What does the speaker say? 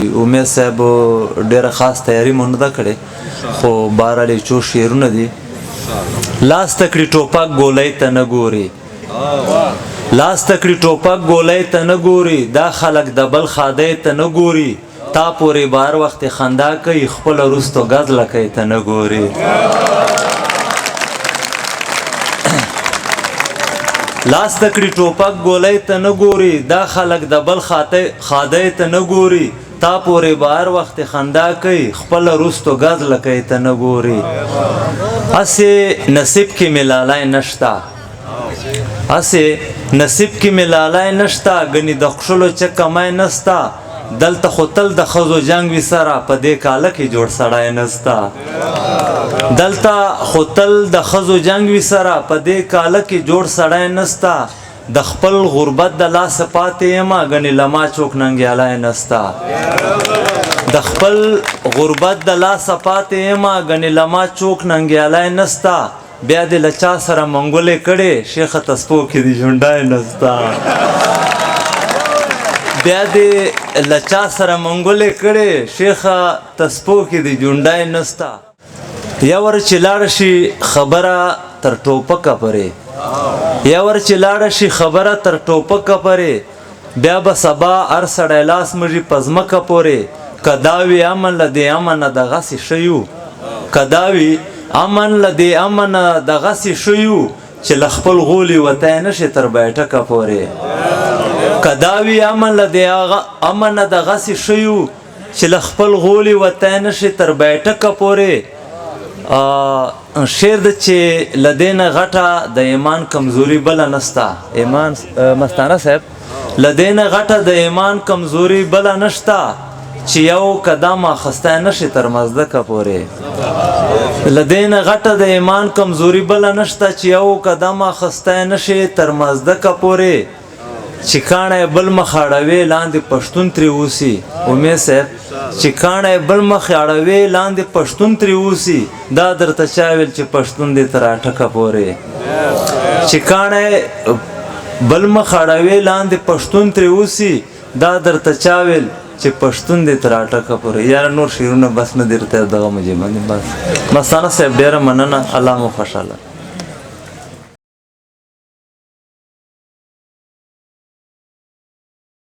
امید صاحب ډیره خاص تیاری مونږ نه کړې خو بهرحال یې څو شعرونه دي. لاس تکړي ټوپک ګولۍ ته نه ګوري، لاس تکړي ټوپک ګولۍ ته نه ګوري، دا خلک د بل خادۍ ته نه ګوري، تا پورې بار وخت خندا کوي، خپل وروستو ګز لکۍ ته نه ګوري. لاس تکړي ټوپک ګولۍ ته نه ګوري، دا خلک د بل خادۍ ته نه ګوري، تا پورې بهر وخت خندا کوي، خپل وروستو ګز لکۍ ته نه ګوري. هسې نصیب کې مې لالی نشته، هسې نصیب کې مې لالی نشته، ګنې د خښلو چه کمی نسته، دلته خو تل د ښځو جنګ وي سره، په دې کاله کې جوړ سړی نسته. دلته خو تل د ښځو جنګ وي سره، په دې کاله کې جوړ سړی نسته، د خپل غربت د لاسه پاتې یمه، ګنې له ما څوک ننګیالی نسته. د خپل غربت د لاسه پاتې یمه، ګنې له ما څوک ننګیالی نسته، بیا دې له چا سره منګولې کړې، شیخه تسپو کې دې ژوندی نسته. بیا دې له چا سره منګولې کړې، شیخه تسپو کې دې ژوندی نسته. یا ور چې لاړه شي خبره تر ټوپکه پرې، یا ور چې لاړه شي خبره تر ټوپکه پرې، بیا به سبا هر سړی لاس مږي په ځمکه پورې، که دا وي امن له دې امنه دغسې ښه یو، که دا وي امن له دې امنه دغسې ښه یو، چې له خپل غولي وتی نه شي تر بیټکه پورې. که دا وي امن له دې امنه دغسې ښه یو، چې له خپل غولي وتی نه شي تر بیټکه پورې. شعر د چې له دې نه غټه د ایمان کمزوري بله نسته. ایمان مستانه صاحب، له دې نه غټه د ایمان کمزوري بله نشته، چې یو قدم اخیستی نه شي تر مزدکه پورې. له دې نه غټه د ایمان کمزوري بله نشته، چې یو قدم اخیستی نه شي تر مزدکه پورې، چې کاڼی بل مخ اړوې لاندې پښتون ترې اوسي. امید صاحب، چې کاڼی بل مخ اړوې لاندې پښتون ترې اوسي، دا درته چا ویل چې پښتون دې تر اټکه پورې. چې کاڼی بل مخ اړوې لاندې پښتون ترې اوسي، دا درته چا ویل چې پښتون دې تر اټکه پورې. یاره نور شعرونه بس نه درته دغه مجمه بس. مستانه صاحب ډېره مننه، الله مو خوشحاله.